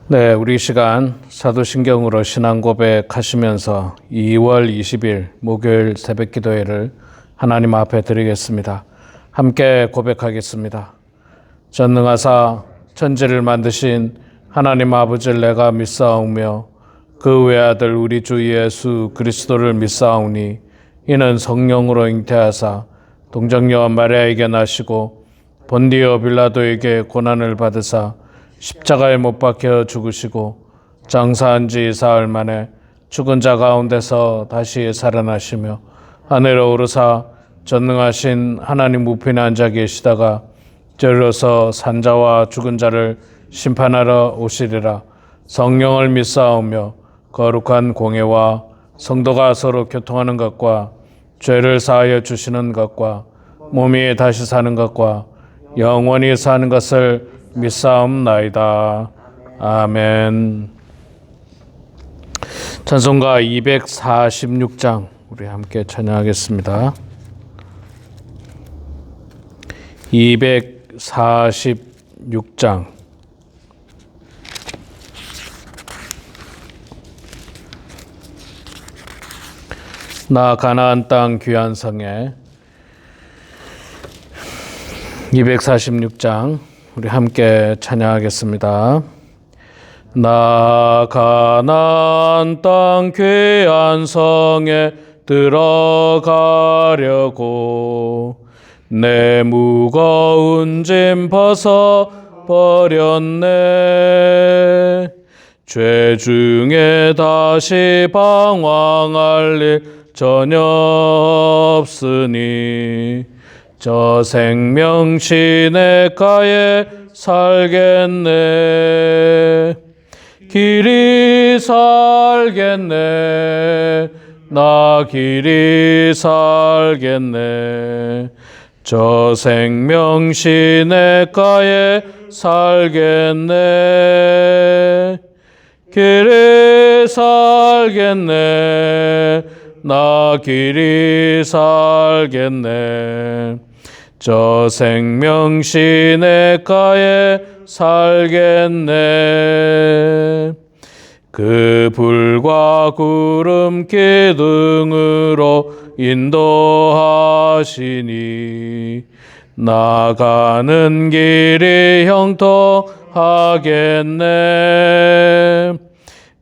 네, 우리 시간 사도신경으로 신앙 고백하시면서 2월 20일 목요일 새벽 기도회를 하나님 앞에 드리겠습니다. 함께 고백하겠습니다. 전능하사 천지를 만드신 하나님 아버지를 내가 믿사오며 그 외아들 우리 주 예수 그리스도를 믿사오니 이는 성령으로 잉태하사 동정녀 마리아에게 나시고 본디오 빌라도에게 고난을 받으사 십자가에 못 박혀 죽으시고 장사한 지 사흘 만에 죽은 자 가운데서 다시 살아나시며 하늘에 오르사 전능하신 하나님 우편에 앉아 계시다가 저리로서 산자와 죽은 자를 심판하러 오시리라. 성령을 믿사오며 거룩한 공예와 성도가 서로 교통하는 것과 죄를 사하여 주시는 것과 몸이 다시 사는 것과 영원히 사는 것을 믿사옵나이다. 아멘. 찬송가 246장 우리 함께 찬양하겠습니다. 246장 나 가나안 땅 귀한 성에 246장 우리 함께 찬양하겠습니다. 나 가나안 땅 귀한 성에 들어가려고 내 무거운 짐 벗어 버렸네. 죄 중에 다시 방황할 일 전혀 없으니 저 생명 시냇가에 살겠네. 길이 살겠네. 나 길이 살겠네. 저 생명 시냇가에 살겠네. 길이 살겠네. 나 길이 살겠네. 저 생명 시냇가에 살겠네. 그 불과 구름 기둥으로 인도하시니 나가는 길이 형통하겠네.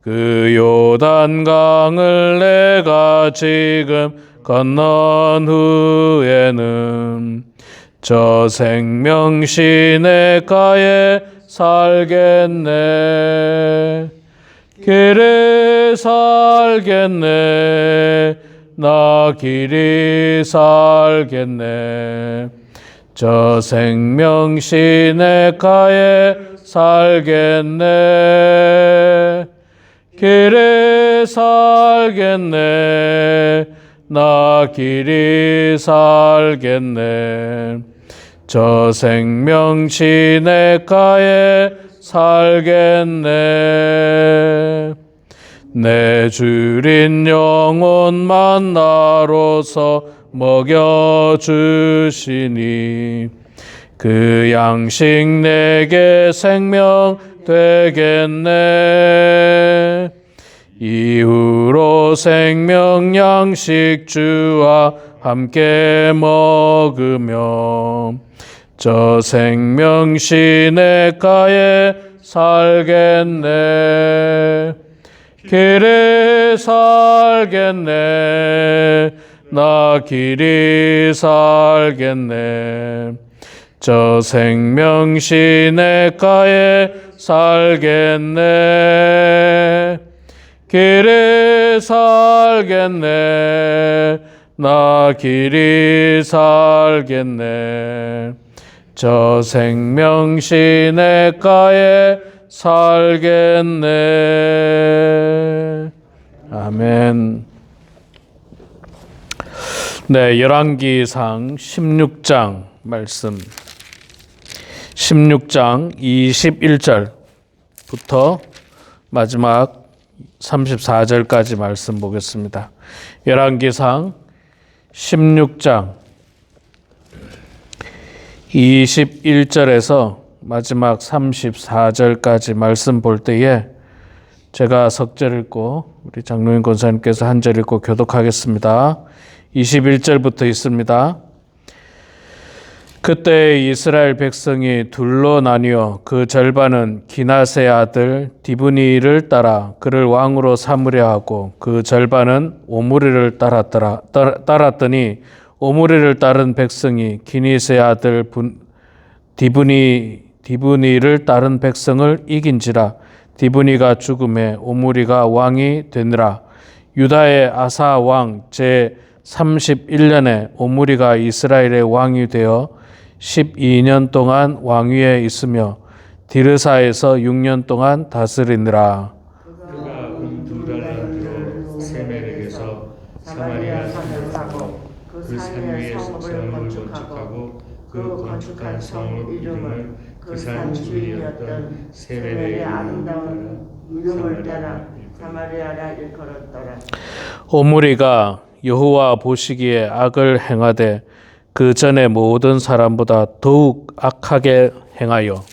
그 요단강을 내가 지금 건넌 후에는 저 생명 시냇가에 살겠네. 길이 살겠네. 나 길이 살겠네. 저 생명 시냇가에 살겠네. 길이 살겠네. 나 길이 살겠네. 저 생명 시냇가에 살겠네. 내 주린 영혼 만나로서 먹여주시니 그 양식 내게 생명 되겠네. 이후로 생명 양식 주와 함께 먹으며 저 생명 시냇가에 살겠네. 길이 살겠네. 나 길이 살겠네. 저 생명 시냇가에 살겠네. 길이 살겠네. 나 길이 살겠네. 저 생명 시냇가에 살겠네. 아멘. 네, 열왕기상 16장 말씀 16장 21절부터 마지막 34절까지 말씀 보겠습니다. 열왕기상 16장 21절에서 마지막 34절까지 말씀 볼 때에 제가 석절 읽고 우리 장로인 권사님께서 한 절 읽고 교독하겠습니다. 21절부터 있습니다. 그때 이스라엘 백성이 둘로 나뉘어 그 절반은 기낫의 아들 디브니를 따라 그를 왕으로 삼으려 하고 그 절반은 오므리를 따랐더니 오므리를 따른 백성이 기낫의 아들 디브니를 따른 백성을 이긴지라 디브니가 죽음에 오므리가 왕이 되니라. 유다의 아사 왕 제 31년에 오므리가 이스라엘의 왕이 되어 12년 동안 왕위에 있으며 디르사에서 6년 동안 다스리니라. 그가 금 2달란트로 세멜에게서 사마리아 산을 사고 그 산 위에 성읍을 건축하고 그 건축한 성읍 이름을 그 산 주인이었던 세멜의 아름다운 이름을 따라 사마리아라 일컬었더라. 오므리가 여호와 보시기에 악을 행하되 그 전에 모든 사람보다 더욱 악하게 행하여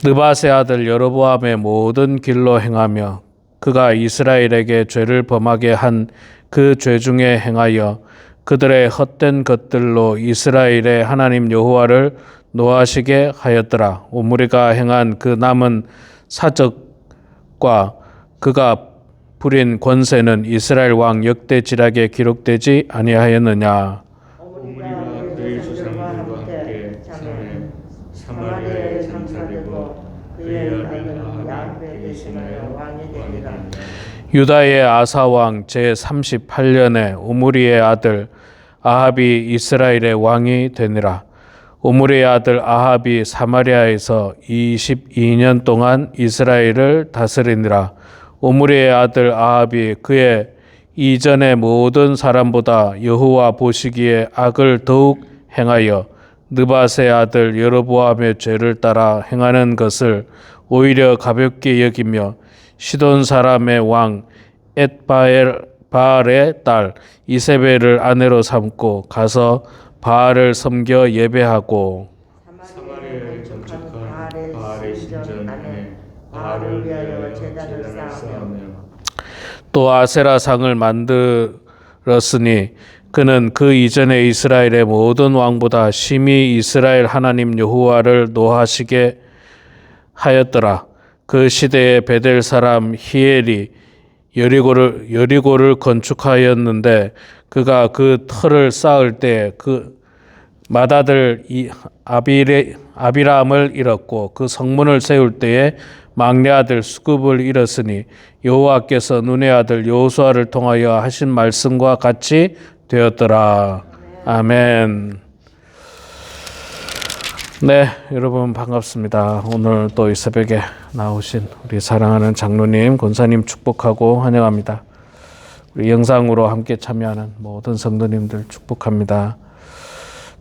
느밧의 아들 여로보암의 모든 길로 행하며 그가 이스라엘에게 죄를 범하게 한 그 죄 중에 행하여 그들의 헛된 것들로 이스라엘의 하나님 여호와를 노하시게 하였더라. 오므리가 행한 그 남은 사적과 그가 부린 권세는 이스라엘 왕 역대지략에 기록되지 아니하였느냐. 오므리가 그의 조상들과 함께 잠에 사마리아에 장사되고 그의 아들은 야곱에 대신하여 왕이 되니라. 유다의 아사 왕 제 38년에 오므리의 아들 아합이 이스라엘의 왕이 되니라. 오므리의 아들 아합이 사마리아에서 22년 동안 이스라엘을 다스리니라. 오므리의 아들 아합이 그의 이전의 모든 사람보다 여호와 보시기에 악을 더욱 행하여 느밧의 아들 여로보암의 죄를 따라 행하는 것을 오히려 가볍게 여기며 시돈 사람의 왕 엣바알의 딸 이세벨을 아내로 삼고 가서 바알을 섬겨 예배하고 사마리아에 건축한 바알의 신전 안에 바알을 위하여 제단을 쌓으며 또 아세라상을 만들었으니 그는 그 이전에 이스라엘의 모든 왕보다 심히 이스라엘 하나님 여호와를 노하시게 하였더라. 그 시대에 베델 사람 히엘이 여리고를 건축하였는데 그가 그 터를 쌓을 때 그 맏아들 아비람을 잃었고 그 성문을 세울 때에 막내 아들 수굽을 잃었으니 여호와께서 눈의 아들 여호수아를 통하여 하신 말씀과 같이 되었더라. 아멘. 네, 여러분 반갑습니다. 오늘 또 이 새벽에 나오신 우리 사랑하는 장로님, 권사님 축복하고 환영합니다. 우리 영상으로 함께 참여하는 모든 성도님들 축복합니다.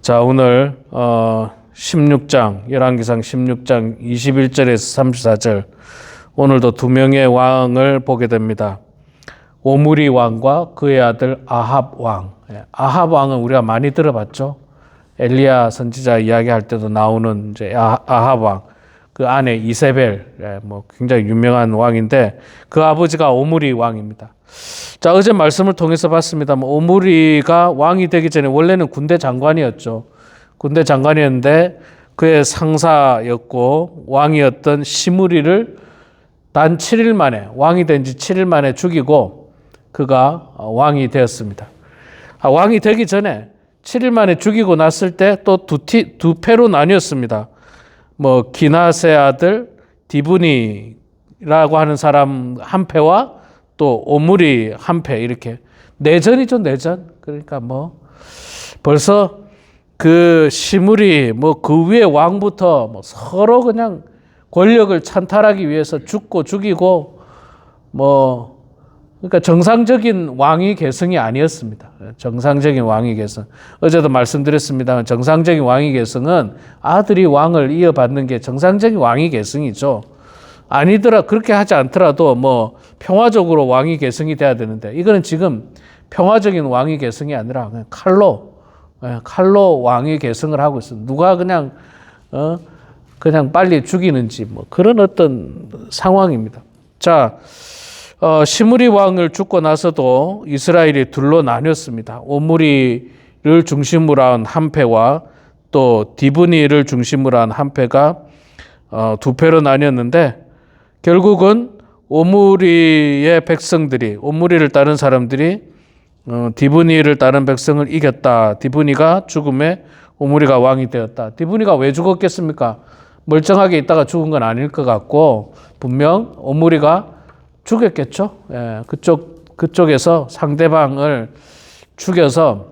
자, 오늘 16장, 열왕기상 16장 21절에서 34절 오늘도 두 명의 왕을 보게 됩니다. 오므리 왕과 그의 아들 아합 왕. 아합 왕은 우리가 많이 들어봤죠. 엘리야 선지자 이야기할 때도 나오는 이제 아합 왕, 그 아내 이세벨, 뭐 굉장히 유명한 왕인데 그 아버지가 오므리 왕입니다. 자, 어제 말씀을 통해서 봤습니다만 오므리가 왕이 되기 전에 원래는 군대 장관이었죠. 군대 장관이었는데 그의 상사였고 왕이었던 시므리를 단 7일 만에 왕이 된 지 7일 만에 죽이고 그가 왕이 되었습니다. 왕이 되기 전에 7일 만에 죽이고 났을 때 또 두 패로 나뉘었습니다. 뭐 기낫의 아들 디브니라고 하는 사람 한 패와 또 오므리 한 패, 이렇게 내전이죠, 내전. 그러니까 뭐 벌써 그 시므리 뭐 그 위에 왕부터 뭐 서로 그냥 권력을 찬탈하기 위해서 죽고 죽이고 뭐 그러니까 정상적인 왕위 계승이 아니었습니다. 정상적인 왕위 계승. 어제도 말씀드렸습니다만 정상적인 왕위 계승은 아들이 왕을 이어받는 게 정상적인 왕위 계승이죠. 아니더라, 그렇게 하지 않더라도 뭐 평화적으로 왕위 계승이 돼야 되는데 이거는 지금 평화적인 왕위 계승이 아니라 그냥 칼로 왕위 계승을 하고 있습니다. 누가 그냥 그냥 빨리 죽이는지 뭐 그런 어떤 상황입니다. 자, 시므리 왕을 죽고 나서도 이스라엘이 둘로 나뉘었습니다. 오므리를 중심으로 한 한 패와 또 디브니를 중심으로 한 한 패가 두 패로 나뉘었는데 결국은 오므리의 백성들이 오므리를 따른 사람들이 디브니를 따른 백성을 이겼다. 디브니가 죽음에 오므리가 왕이 되었다. 디브니가 왜 죽었겠습니까? 멀쩡하게 있다가 죽은 건 아닐 것 같고 분명 오므리가 죽였겠죠. 예, 그쪽에서 상대방을 죽여서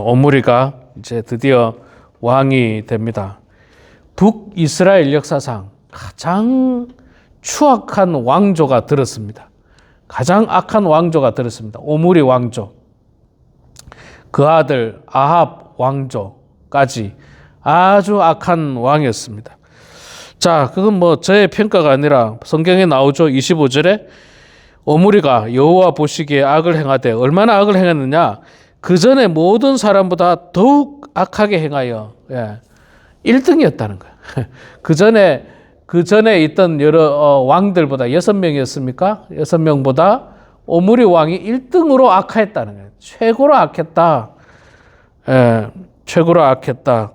오므리가 이제 드디어 왕이 됩니다. 북이스라엘 역사상 가장 추악한 왕조가 들었습니다. 가장 악한 왕조가 들었습니다. 오므리 왕조. 그 아들 아합 왕조까지 아주 악한 왕이었습니다. 자, 그건 뭐 저의 평가가 아니라 성경에 나오죠. 25절에 오므리가 여호와 보시기에 악을 행하되 얼마나 악을 행했느냐? 그 전에 모든 사람보다 더욱 악하게 행하여 1등이었다는 거예요. 그 전에 있던 여러 왕들보다 6명이었습니까? 6명보다 오므리 왕이 1등으로 악했다는 거예요. 최고로 악했다. 최고로 악했다.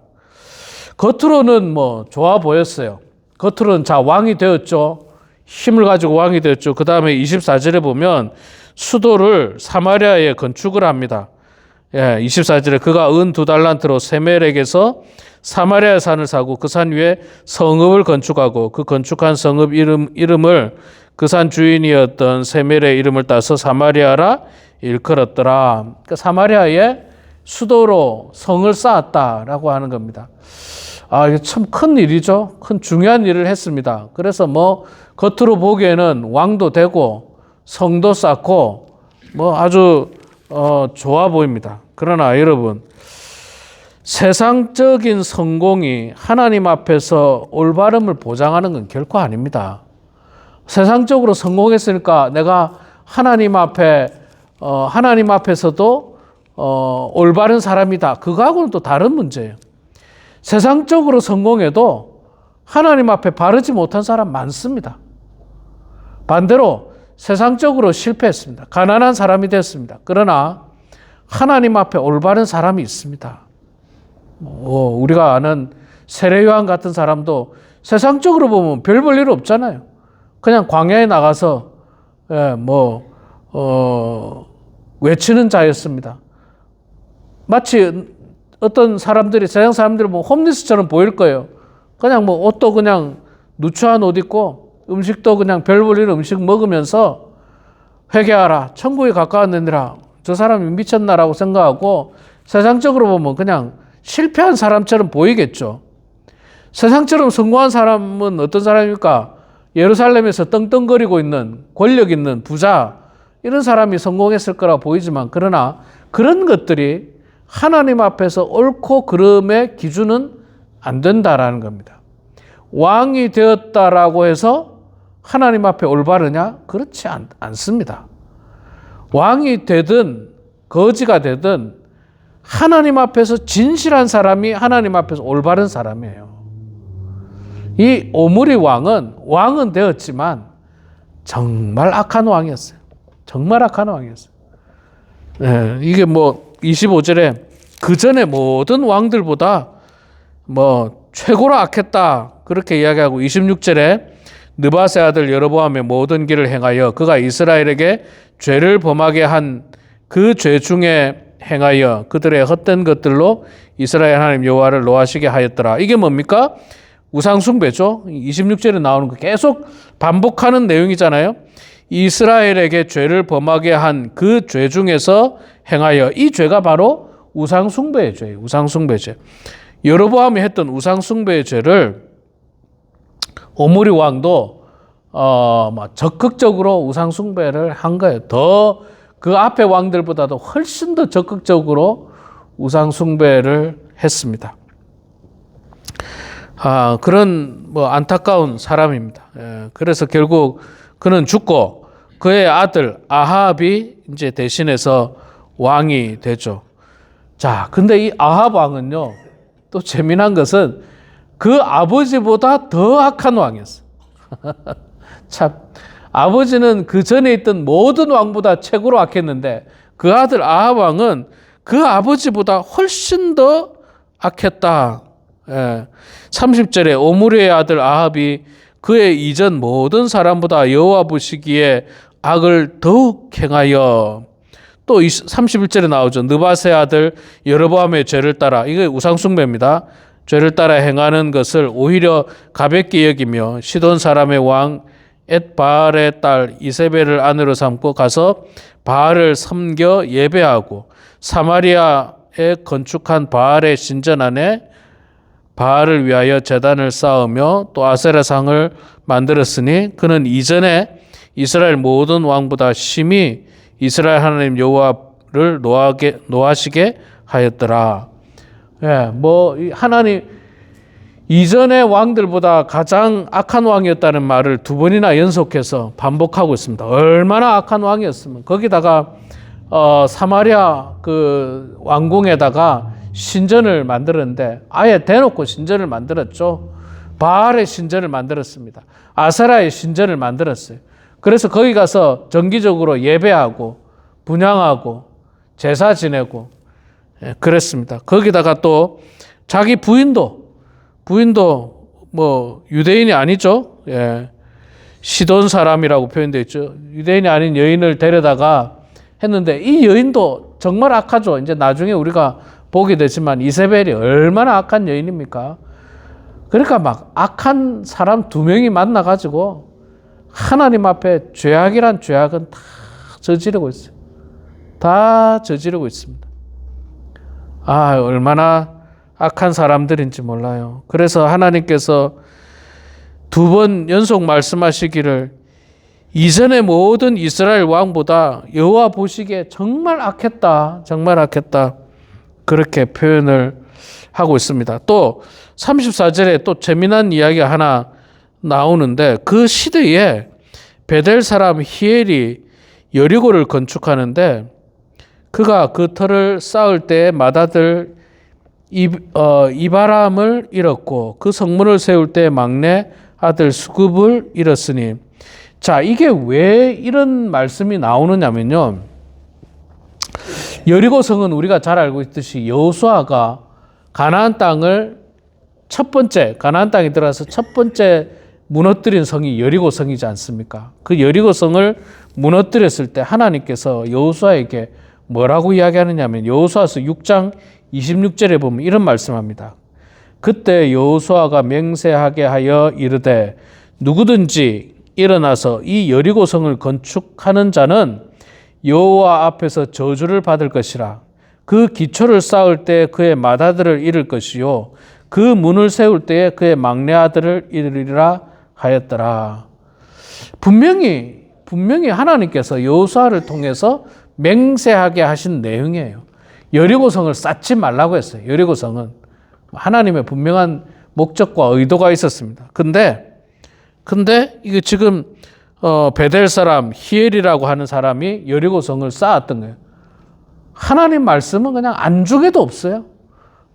겉으로는 뭐 좋아 보였어요. 겉으로는 자 왕이 되었죠. 힘을 가지고 왕이 되었죠. 그 다음에 24절에 보면 수도를 사마리아에 건축을 합니다. 24절에 그가 은 2달란트로 세멜에게서 사마리아 산을 사고 그 산 위에 성읍을 건축하고 그 건축한 성읍 이름을 그 산 주인이었던 세멜의 이름을 따서 사마리아라 일컬었더라. 그러니까 사마리아에 수도로 성을 쌓았다라고 하는 겁니다. 이게 참 큰 일이죠. 큰 중요한 일을 했습니다. 그래서 뭐 겉으로 보기에는 왕도 되고 성도 쌓고 뭐 아주 좋아 보입니다. 그러나 여러분, 세상적인 성공이 하나님 앞에서 올바름을 보장하는 건 결코 아닙니다. 세상적으로 성공했으니까 내가 하나님 앞에서도 올바른 사람이다. 그거하고는 또 다른 문제예요. 세상적으로 성공해도 하나님 앞에 바르지 못한 사람 많습니다. 반대로 세상적으로 실패했습니다. 가난한 사람이 됐습니다. 그러나 하나님 앞에 올바른 사람이 있습니다. 우리가 아는 세례요한 같은 사람도 세상적으로 보면 별 볼 일 없잖아요. 그냥 광야에 나가서 외치는 자였습니다. 마치 어떤 사람들이 세상 사람들이 뭐 홈리스처럼 보일 거예요. 그냥 뭐 옷도 그냥 누추한 옷 입고 음식도 그냥 별 볼 일 음식 먹으면서 회개하라 천국에 가까웠느니라 저 사람이 미쳤나라고 생각하고 세상적으로 보면 그냥 실패한 사람처럼 보이겠죠. 세상처럼 성공한 사람은 어떤 사람입니까? 예루살렘에서 떵떵거리고 있는 권력 있는 부자 이런 사람이 성공했을 거라 보이지만 그러나 그런 것들이 하나님 앞에서 옳고 그름의 기준은 안 된다라는 겁니다. 왕이 되었다라고 해서 하나님 앞에 올바르냐? 그렇지 않습니다. 왕이 되든 거지가 되든 하나님 앞에서 진실한 사람이 하나님 앞에서 올바른 사람이에요. 이 오므리 왕은 되었지만 정말 악한 왕이었어요. 정말 악한 왕이었어요. 이게 뭐 25절에 그 전에 모든 왕들보다 뭐 최고로 악했다 그렇게 이야기하고 26절에 느바세 아들 여로보암의 모든 길을 행하여 그가 이스라엘에게 죄를 범하게 한 그 죄 중에 행하여 그들의 헛된 것들로 이스라엘 하나님 여호와를 노하시게 하였더라. 이게 뭡니까? 우상숭배죠. 26절에 나오는 거 계속 반복하는 내용이잖아요. 이스라엘에게 죄를 범하게 한 그 죄 중에서 행하여 이 죄가 바로 우상숭배의 죄예요. 우상숭배의 죄. 여로보암이 했던 우상숭배의 죄를 오므리 왕도 적극적으로 우상숭배를 한 거예요. 더 그 앞에 왕들보다도 훨씬 더 적극적으로 우상숭배를 했습니다. 그런 뭐 안타까운 사람입니다. 그래서 결국 그는 죽고 그의 아들 아합이 이제 대신해서 왕이 되죠. 자, 근데 이 아합 왕은요, 또 재미난 것은 그 아버지보다 더 악한 왕이었어. 참, 아버지는 그 전에 있던 모든 왕보다 최고로 악했는데 그 아들 아합 왕은 그 아버지보다 훨씬 더 악했다. 30절에 오므리의 아들 아합이 그의 이전 모든 사람보다 여호와 보시기에 악을 더욱 행하여, 또 31절에 나오죠. 느바스의 아들 여로보암의 죄를 따라, 이게 우상숭배입니다. 죄를 따라 행하는 것을 오히려 가볍게 여기며 시돈 사람의 왕 엣바알의 딸 이세벨을 아내로 삼고 가서 바알을 섬겨 예배하고 사마리아에 건축한 바알의 신전 안에 바알을 위하여 제단을 쌓으며 또 아세라상을 만들었으니 그는 이전에 이스라엘 모든 왕보다 심히 이스라엘 하나님 여호와를 노하시게 하였더라. 하나님 이전의 왕들보다 가장 악한 왕이었다는 말을 두 번이나 연속해서 반복하고 있습니다. 얼마나 악한 왕이었으면. 거기다가 사마리아 그 왕궁에다가 신전을 만들었는데 아예 대놓고 신전을 만들었죠. 바알의 신전을 만들었습니다. 아세라의 신전을 만들었어요. 그래서 거기 가서 정기적으로 예배하고 분향하고 제사 지내고 그랬습니다. 거기다가 또 자기 부인도 뭐 유대인이 아니죠. 시돈 사람이라고 표현되어 있죠. 유대인이 아닌 여인을 데려다가 했는데 이 여인도 정말 악하죠. 이제 나중에 우리가 보게 되지만 이세벨이 얼마나 악한 여인입니까? 그러니까 막 악한 사람 두 명이 만나가지고 하나님 앞에 죄악이란 죄악은 다 저지르고 있어요. 다 저지르고 있습니다. 얼마나 악한 사람들인지 몰라요. 그래서 하나님께서 두 번 연속 말씀하시기를 이전의 모든 이스라엘 왕보다 여호와 보시기에 정말 악했다. 정말 악했다. 그렇게 표현을 하고 있습니다. 또 34절에 또 재미난 이야기가 하나 나오는데 그 시대에 베델 사람 히엘이 여리고를 건축하는데 그가 그 터를 쌓을 때 맏아들 이바람을 잃었고 그 성문을 세울 때 막내 아들 수굽을 잃었으니, 자, 이게 왜 이런 말씀이 나오느냐면요, 여리고 성은 우리가 잘 알고 있듯이 여호수아가 가나안 땅을 가나안 땅에 들어가서 첫 번째 무너뜨린 성이 여리고 성이지 않습니까? 그 여리고 성을 무너뜨렸을 때 하나님께서 여호수아에게 뭐라고 이야기하느냐면 여호수아서 6장 26절에 보면 이런 말씀합니다. 그때 여호수아가 맹세하게 하여 이르되 누구든지 일어나서 이 여리고 성을 건축하는 자는 여호와 앞에서 저주를 받을 것이라. 그 기초를 쌓을 때 그의 맏아들을 잃을 것이요 그 문을 세울 때에 그의 막내 아들을 잃으리라 하였더라. 분명히 하나님께서 여호수아를 통해서 맹세하게 하신 내용이에요. 여리고성을 쌓지 말라고 했어요. 여리고성은 하나님의 분명한 목적과 의도가 있었습니다. 근데 이게 지금 베델 사람 히엘이라고 하는 사람이 여리고성을 쌓았던 거예요. 하나님 말씀은 그냥 안중에도 없어요.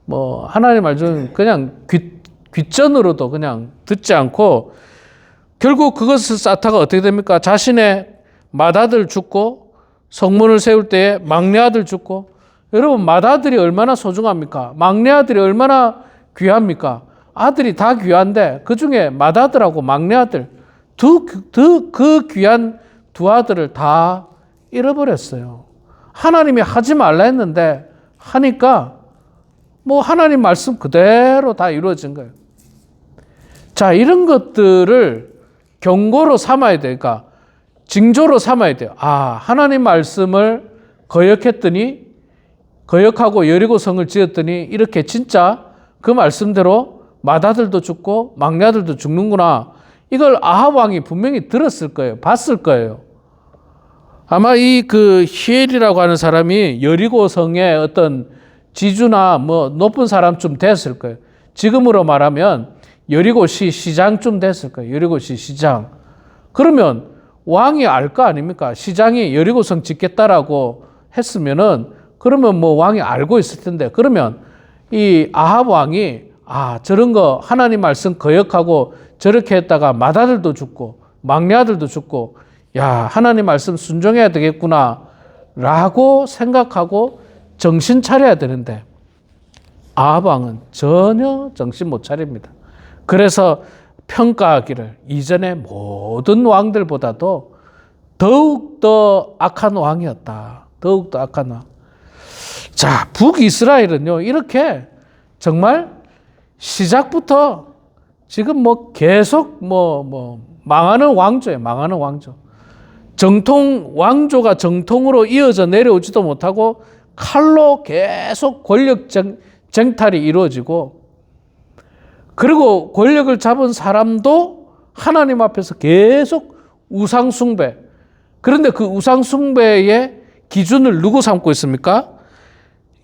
뭐 하나님 말씀은 그냥 귓전으로도 그냥 듣지 않고 결국 그것을 쌓다가 어떻게 됩니까? 자신의 맏아들 죽고 성문을 세울 때에 막내 아들 죽고, 여러분 맏아들이 얼마나 소중합니까? 막내 아들이 얼마나 귀합니까? 아들이 다 귀한데 그중에 맏아들하고 막내 아들 그 귀한 두 아들을 다 잃어버렸어요. 하나님이 하지 말라 했는데 하니까 뭐 하나님 말씀 그대로 다 이루어진 거예요. 자, 이런 것들을 경고로 삼아야 되니까 징조로 삼아야 돼요. 하나님 말씀을 거역하고 여리고성을 지었더니 이렇게 진짜 그 말씀대로 맏아들도 죽고 막내 아들도 죽는구나. 이걸 아합 왕이 분명히 들었을 거예요. 봤을 거예요. 아마 그 히엘이라고 하는 사람이 여리고성의 어떤 지주나 뭐 높은 사람쯤 됐을 거예요. 지금으로 말하면 여리고시 시장쯤 됐을 거예요. 여리고시 시장. 그러면 왕이 알 거 아닙니까? 시장이 여리고성 짓겠다라고 했으면은 그러면 뭐 왕이 알고 있을 텐데, 그러면 이 아합 왕이 저런 거 하나님 말씀 거역하고 저렇게 했다가 맏아들도 죽고 막내 아들도 죽고 하나님 말씀 순종해야 되겠구나 라고 생각하고 정신 차려야 되는데 아합 왕은 전혀 정신 못 차립니다. 그래서 평가하기를 이전의 모든 왕들보다도 더욱더 악한 왕이었다. 더욱더 악한 왕. 자, 북이스라엘은요, 이렇게 정말 시작부터 지금 계속 망하는 왕조예요. 망하는 왕조. 왕조가 정통으로 이어져 내려오지도 못하고 칼로 계속 권력 쟁탈이 이루어지고, 그리고 권력을 잡은 사람도 하나님 앞에서 계속 우상숭배. 그런데 그 우상숭배의 기준을 누구 삼고 있습니까?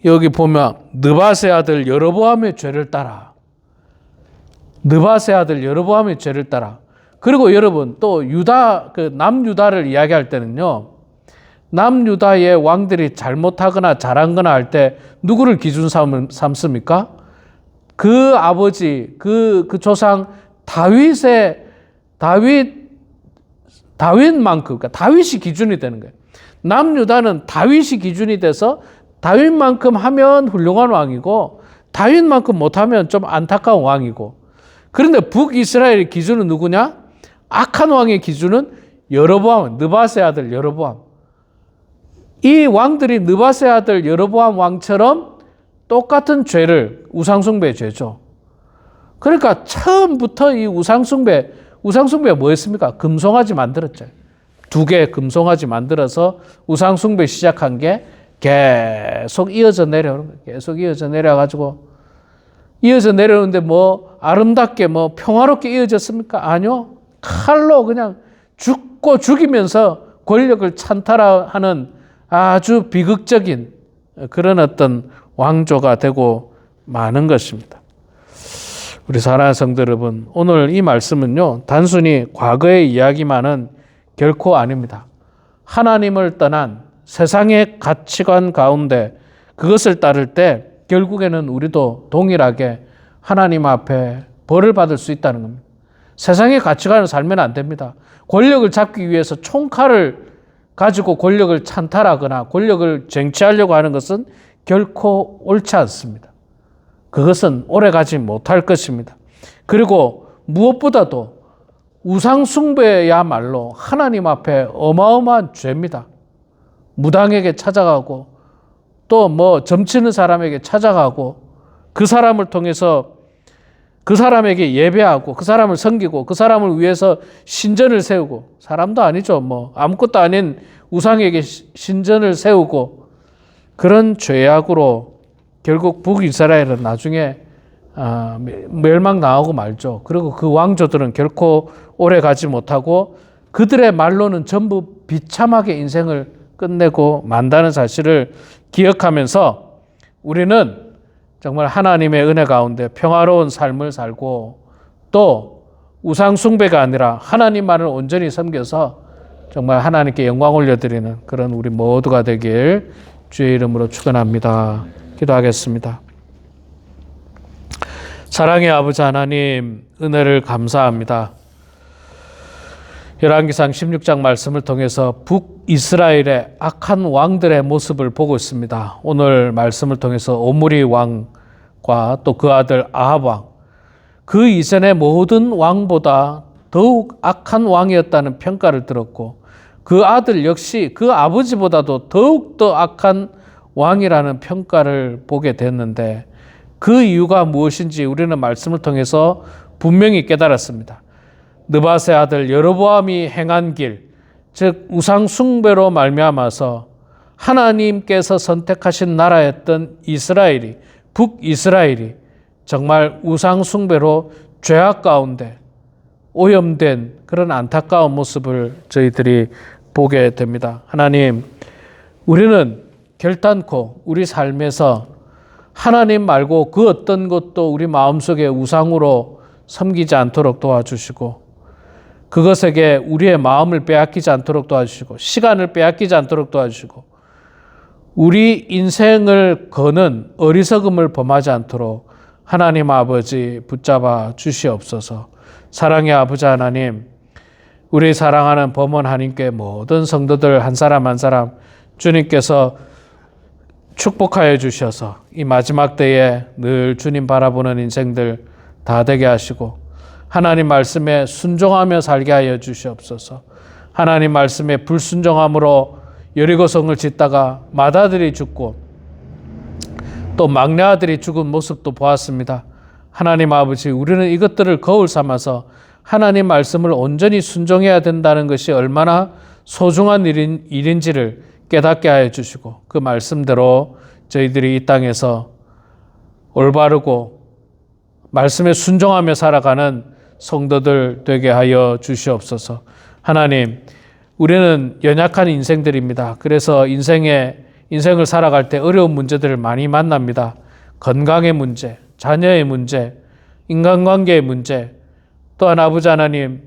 여기 보면 느밧의 아들 여로보암의 죄를 따라. 느밧의 아들 여로보암의 죄를 따라. 그리고 여러분 또 남유다를 이야기할 때는요, 남유다의 왕들이 잘못하거나 잘한거나 할 때 누구를 기준 삼습니까? 그 아버지, 그 조상 다윗만큼, 그러니까 다윗이 기준이 되는 거예요. 남유다는 다윗이 기준이 돼서 다윗만큼 하면 훌륭한 왕이고 다윗만큼 못하면 좀 안타까운 왕이고, 그런데 북이스라엘의 기준은 누구냐? 악한 왕의 기준은 여로보암, 느밧의 아들 여로보암. 이 왕들이 느밧의 아들 여로보암 왕처럼 똑같은 죄를, 우상숭배의 죄죠. 그러니까 처음부터 이 우상숭배가 뭐였습니까? 금송아지 만들었죠. 2개 금송아지 만들어서 우상숭배 시작한 게 계속 이어져 내려오는 거예요. 계속 이어져 내려가지고, 이어져 내려오는데 아름답게 평화롭게 이어졌습니까? 아니요. 칼로 그냥 죽고 죽이면서 권력을 찬탈하는 아주 비극적인 그런 어떤 왕조가 되고 마는 것입니다. 우리 사랑하는 성도 여러분, 오늘 이 말씀은요, 단순히 과거의 이야기만은 결코 아닙니다. 하나님을 떠난 세상의 가치관 가운데 그것을 따를 때 결국에는 우리도 동일하게 하나님 앞에 벌을 받을 수 있다는 겁니다. 세상의 가치관을 살면 안 됩니다. 권력을 잡기 위해서 총칼을 가지고 권력을 찬탈하거나 권력을 쟁취하려고 하는 것은 결코 옳지 않습니다. 그것은 오래가지 못할 것입니다. 그리고 무엇보다도 우상숭배야말로 하나님 앞에 어마어마한 죄입니다. 무당에게 찾아가고 또 점치는 사람에게 찾아가고 그 사람을 통해서 그 사람에게 예배하고 그 사람을 섬기고 그 사람을 위해서 신전을 세우고, 사람도 아니죠. 아무것도 아닌 우상에게 신전을 세우고, 그런 죄악으로 결국 북이스라엘은 나중에 멸망당하고 말죠. 그리고 그 왕조들은 결코 오래 가지 못하고 그들의 말로는 전부 비참하게 인생을 끝내고 만다는 사실을 기억하면서 우리는 정말 하나님의 은혜 가운데 평화로운 삶을 살고, 또 우상숭배가 아니라 하나님만을 온전히 섬겨서 정말 하나님께 영광 올려드리는 그런 우리 모두가 되길 주의 이름으로 축원합니다. 기도하겠습니다. 사랑의 아버지 하나님, 은혜를 감사합니다. 열왕기상 16장 말씀을 통해서 북이스라엘의 악한 왕들의 모습을 보고 있습니다. 오늘 말씀을 통해서 오므리 왕과 또 그 아들 아합 왕, 그 이전의 모든 왕보다 더욱 악한 왕이었다는 평가를 들었고, 그 아들 역시 그 아버지보다도 더욱 더 악한 왕이라는 평가를 보게 됐는데, 그 이유가 무엇인지 우리는 말씀을 통해서 분명히 깨달았습니다. 느밧의 아들 여로보암이 행한 길, 즉 우상 숭배로 말미암아서 하나님께서 선택하신 나라였던 이스라엘이, 북이스라엘이 정말 우상 숭배로 죄악 가운데 오염된 그런 안타까운 모습을 저희들이 보게 됩니다. 하나님, 우리는 결단코 우리 삶에서 하나님 말고 그 어떤 것도 우리 마음속에 우상으로 섬기지 않도록 도와주시고, 그것에게 우리의 마음을 빼앗기지 않도록 도와주시고, 시간을 빼앗기지 않도록 도와주시고, 우리 인생을 거는 어리석음을 범하지 않도록 하나님 아버지 붙잡아 주시옵소서. 사랑의 아버지 하나님, 우리 사랑하는 범원 하나님께 모든 성도들 한 사람 한 사람 주님께서 축복하여 주셔서 이 마지막 때에 늘 주님 바라보는 인생들 다 되게 하시고 하나님 말씀에 순종하며 살게 하여 주시옵소서. 하나님 말씀에 불순종함으로 여리고성을 짓다가 맏아들이 죽고 또 막내 아들이 죽은 모습도 보았습니다. 하나님 아버지, 우리는 이것들을 거울 삼아서 하나님 말씀을 온전히 순종해야 된다는 것이 얼마나 소중한 일인지를 깨닫게 하여 주시고 그 말씀대로 저희들이 이 땅에서 올바르고 말씀에 순종하며 살아가는 성도들 되게 하여 주시옵소서. 하나님, 우리는 연약한 인생들입니다. 그래서 인생을 살아갈 때 어려운 문제들을 많이 만납니다. 건강의 문제, 자녀의 문제, 인간관계의 문제, 또한 아버지 하나님,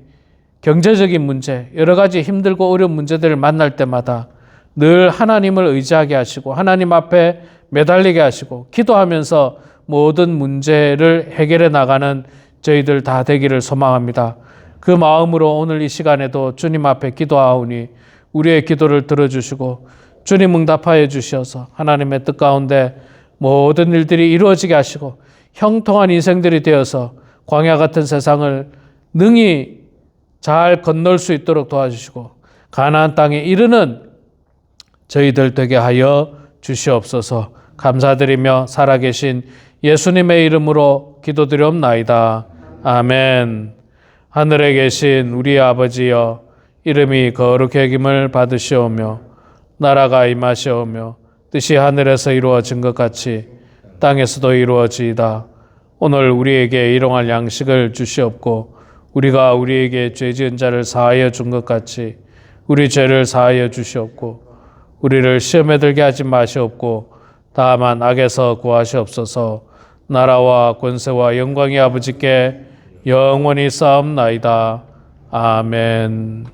경제적인 문제, 여러 가지 힘들고 어려운 문제들을 만날 때마다 늘 하나님을 의지하게 하시고 하나님 앞에 매달리게 하시고 기도하면서 모든 문제를 해결해 나가는 저희들 다 되기를 소망합니다. 그 마음으로 오늘 이 시간에도 주님 앞에 기도하오니 우리의 기도를 들어주시고 주님 응답하여 주셔서 하나님의 뜻 가운데 모든 일들이 이루어지게 하시고 형통한 인생들이 되어서 광야 같은 세상을 능히 잘 건널 수 있도록 도와주시고 가나안 땅에 이르는 저희들 되게 하여 주시옵소서. 감사드리며 살아계신 예수님의 이름으로 기도드리옵나이다. 아멘. 하늘에 계신 우리 아버지여, 이름이 거룩히 여김을 받으시오며 나라가 임하시오며 뜻이 하늘에서 이루어진 것 같이 땅에서도 이루어지이다. 오늘 우리에게 일용할 양식을 주시옵고 우리가 우리에게 죄 지은 자를 사하여 준 것 같이 우리 죄를 사하여 주시옵고 우리를 시험에 들게 하지 마시옵고 다만 악에서 구하시옵소서. 나라와 권세와 영광이 아버지께 영원히 쌓옵나이다. 아멘.